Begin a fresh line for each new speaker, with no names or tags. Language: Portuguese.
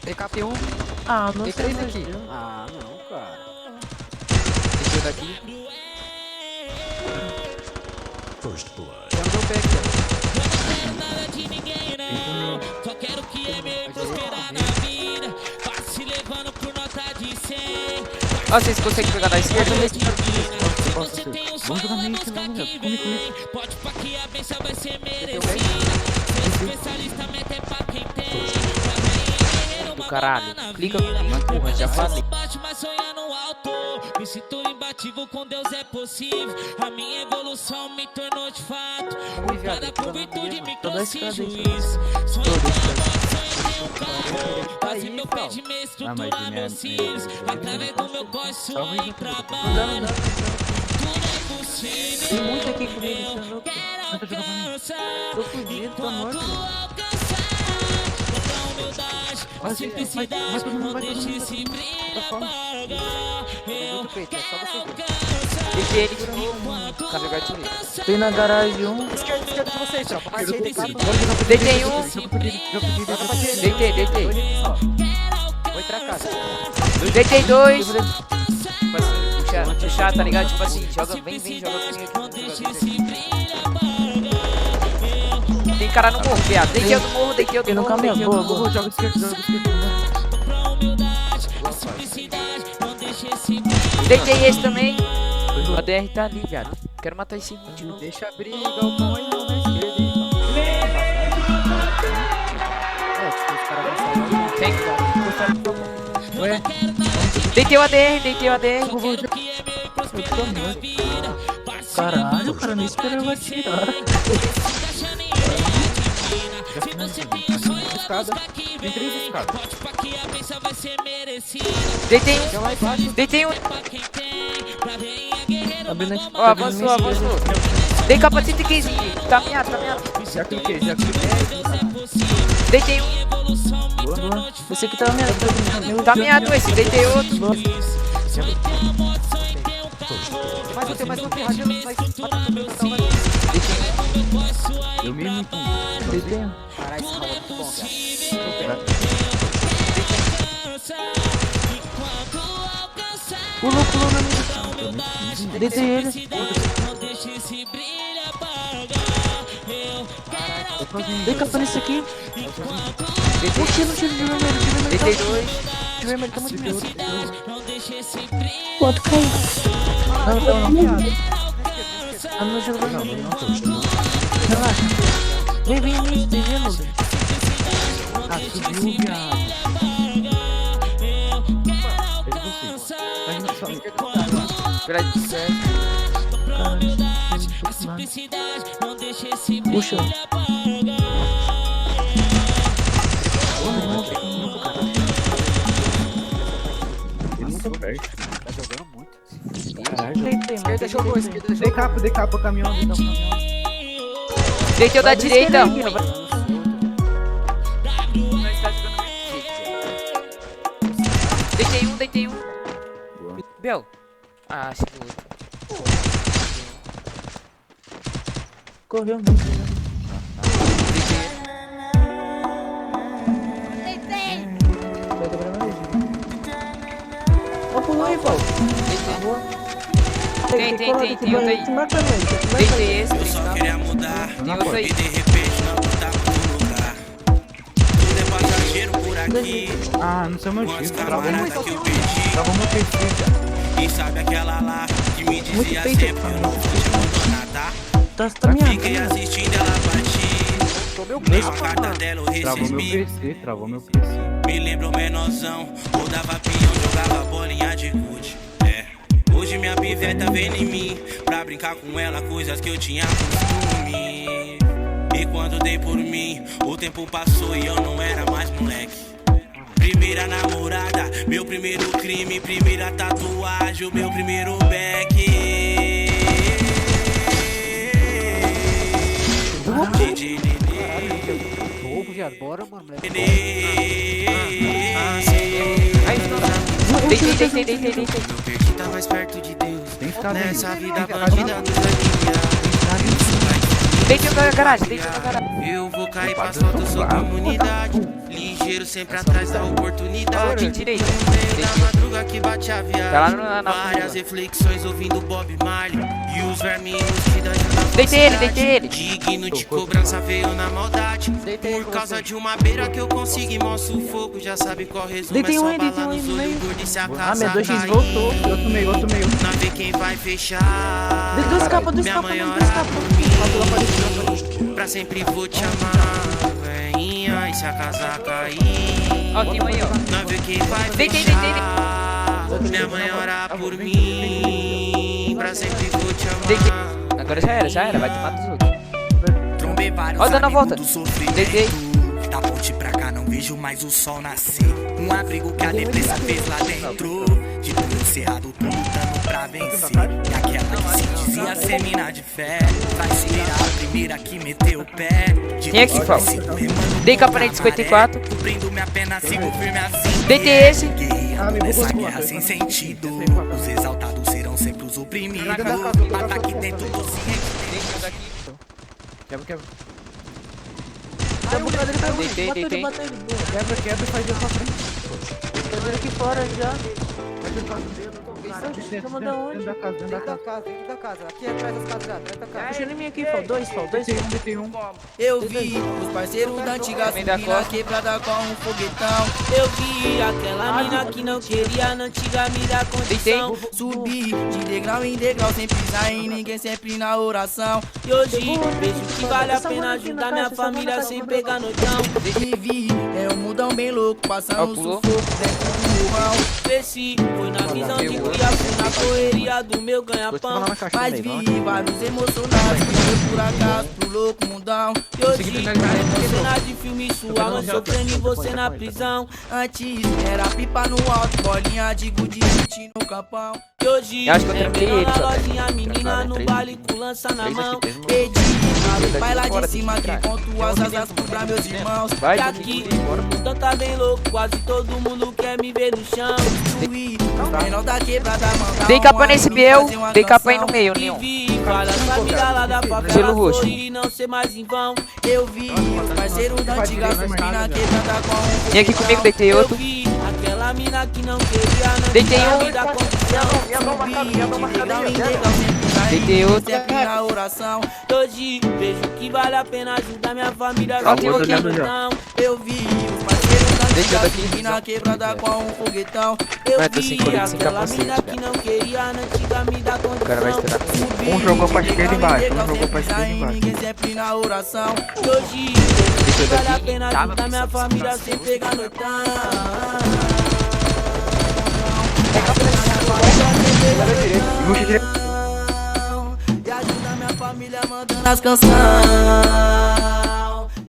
TKP1.
Ah, não
Tem
sei
3
mais
aqui.
Deus.
Ah, não, cara. Tem 2 daqui.
First blood.
Já não deu pé aqui, ó.
Só quero que é meu prosperar na vida. Vai se levando por nota de 100.
Ó, vocês conseguem pegar da esquerda?
Você tem um sonho, vai buscar que vem. Pode pra que a benção vai ser merecida. Ser especialista mete é pra quem tem.
Do caralho. Clica comigo, porra, já falei.
Baixo, mas sonha no alto. Me sinto imbatível, com Deus é possível. A minha evolução me tornou de fato. Cada por virtude me trouxe juízo. Sonho com a moto, sonho em um carro. Fazer meu pé de meia, estruturar meus cílios. Através do meu corre, suor e trabalho. Tudo é possível.
Tem muito aqui comigo,
Eu
você é louco.
quero alcançar.
Tô fugindo, tô morto.
A simplicidade, não deixe esse brilho apagar. Eu quero alcançar.
Deixei ele de novo. Carregar de novo.
Tem na garagem um.
Esquerda de vocês, tropa. Mais
Eu
direita.
preciso.
Deitei um.
Joga pra direita.
Deitei. Vou entrar a casa. Deitei 2. Puxar, tá ligado? Tipo assim, joga, vem, joga comigo aqui. Tem cara no morro, viado. Deitei eu do morro, deitei eu do
Tem no
morro.
caminhão.
Deitei eu do
Boa,
morro.
joga esquerda.
Deitei esse também. A DR tá ali, viado. Quero matar esse de novo.
Deixa a briga, o pão aí não na esquerda, hein, tipo, os caras vão sair.
Tem.
Ué,
Deitei o ADR.
Caralho, o cara nem esperava atirar.
escada. Tem 3 escadas.
Deitei um.
Abrindo aqui.
Ó, avançou. Dei capa 115. Tá miado.
Já cliquei.
Deitei um.
Boa. Esse aqui tava meio.
Tá miado esse. Deitei outro.
Boa.
Tem mais um. Rajando.
Eu mesmo com.
Deitei.
Caralho, esse ralo é muito bom, cara.
Pulou na minha. Deitei ele. Dei capa nesse aqui. Tiro de vermelho.
Deitei 2.
De vermelho, tá muito medo. Pode cair. Não. Ah, não jogou não. Relaxa. Vem, tem gelo.
Ah, subiu, viado.
Pela de certo.
Puxa.
Ele não tá perto.
Tá jogando muito.
Deitei,
Esquerda jogou.
Dei capa, caminhão.
Deitei o da direita.
Deitei ele,
Deitei um. Bel. Ah, chegou outro.
Correu. Vai dobrar mais. Ó, pulou aí, Paulo.
Tem outro aí.
Te marcando aí.
Deitei esse.
Eu só queria mudar
Tem outro aí.
e de repente não voltar pro lugar. Tudo é passageiro por aqui.
Ah, não sei o meu
Com as
tiro. Travou
camaradas que eu perdi.
Travou meu PC.
E sabe aquela lá que me dizia
peito.
sempre eu não vou te abandonar, tá?
Tá minha.
Fiquei assistindo ela partir.
Tô meu
Dei
peito,
uma carta dela, eu
Travou meu PC.
Me lembro menorzão, rodava pião, jogava bolinha de gude. Hoje minha piveta vem em mim, pra brincar com ela, coisas que eu tinha costume. E quando dei por mim, o tempo passou e eu não era mais moleque. Primeira namorada, meu primeiro crime, primeira tatuagem, o meu primeiro back. DJ
Roubo, viado. Bora, mano. Deitei.
Meu perdi tá mais perto de Deus.
Tem escada aí.
Nessa vida a vida nos vai guiar.
Deitei na garagem, deitei na garagem.
Eu vou cair pra solto, sou comunidade. Ligeiro sempre atrás da oportunidade.
Direita.
No meio da madruga que bate a
Tá lá
viagem.
na
Várias reflexões ouvindo Bob Marley. E os verminhos que da ajuda
Deitei ele.
Digno de cobrança veio na maldade. Por causa de uma beira que eu consigo e mostro o fogo. Já sabe qual resumo, é só bala nos olhos gordo e se a casa
minha 2x
cair.
voltou.
Outro meio.
Não vê quem vai fechar.
Dois capa,
Minha mãe ora por mim. Pra sempre vou te amar, veinha. E se a casa cair,
Ó, tem um aí, ó.
não vê quem vai
Deitei.
fechar. Minha mãe ora por mim. Pra sempre vou te
Deitei.
amar.
Agora já era, vai tomar dos outros.
Trombei vários
Ó, dando a volta.
amigos do sofrimento.
Deitei.
Da ponte pra cá não vejo mais o sol nascer. Um abrigo que a depressa fez lá dentro. De tudo cerrado, tô lutando pra vencer. E aquela que se dizia ser mina de fé vai se virar a primeira que meteu o pé.
Quem é que fala? Dei capanete 54.
Cumprindo minha pena, sigo firme assim.
Deitei esse.
Nessa guerra sem sentido, os exaltados serão sempre os oprimidos. Mata aqui dentro, tô ciente.
Quebra.
Deitei.
Quebra e faz de pra frente.
Tô vendo aqui fora já.
Dentro da casa.
Dentro da casa. Aqui atrás das casas já, atrás da casa.
Puxando em mim aqui, Fal. Dois.
Deitei um.
Eu vi os parceiros da antiga
Vem da
subir na
costa.
quebrada com um foguetão. Eu vi aquela mina que não queria na antiga me dar condição. Subi de degrau em degrau sem pisar em ninguém, sempre na oração. E hoje vejo que vale a pena ajudar minha família sem pegar no chão. Vivi, é um mudão bem louco, passando
Pulou.
sufoco dentro do murrão. Cresci, foi na visão de cuia, fui na correria do meu ganha-pão. Mas vi vários emocionados que foi por acaso pro louco mundão. E hoje, cena de filme sua mãe sofrendo e você na prisão. Antes era pipa no alto, bolinha de gude no campão. E hoje,
Eu acho que eu tranquei ele,
na
só,
lojinha,
velho.
menina no
Três
baile
aqui.
com lança na
Três aqui,
mão.
três no-
Pedi para o pai lá
Fora,
de cima
tem
que
que
conto as asas pra meus irmãos.
Vai,
E
tem
aqui,
que ir embora.
o Dan tá bem louco, quase todo mundo quer me ver no chão. Destruir, os menor da quebrada, mandar
Dei capa nesse
amigo
meu,
fazer uma
dei capa aí no
canção.
meio,
E
Leon.
vi, fala família lá da favela,
Gelo roxo.
sorrir e não ser mais em vão. Eu vi, os parceiros da antiga subir na quebrada com um
Vem aqui comigo, deitei outro.
Eu vi, aquela mina que não queria, não
Deitei
tinha
um.
me dar condição. Subi, de degrau em degrau, sempre
Deitei outro.
sempre na oração. Hoje vejo que vale a pena ajudar minha família.
Ó, tem um aqui.
Eu vi os parceiros da
Deixa eu
antiga
daqui.
subir na quebrada com um foguetão. Eu
Vai, tô sem
vi
colete, sem
aquela
capacete,
mina que não queria, na antiga me dar condição.
cara vai estourar.
Subi,
Um jogou pra
de
esquerda
degrau
embaixo,
em degrau,
um jogou pra
sempre
esquerda
em
embaixo.
ninguém, sempre na oração. Hoje vejo que vale a pena ajudar minha família sem pegar no
Puxa direito.
e ajuda minha família mandando as canções.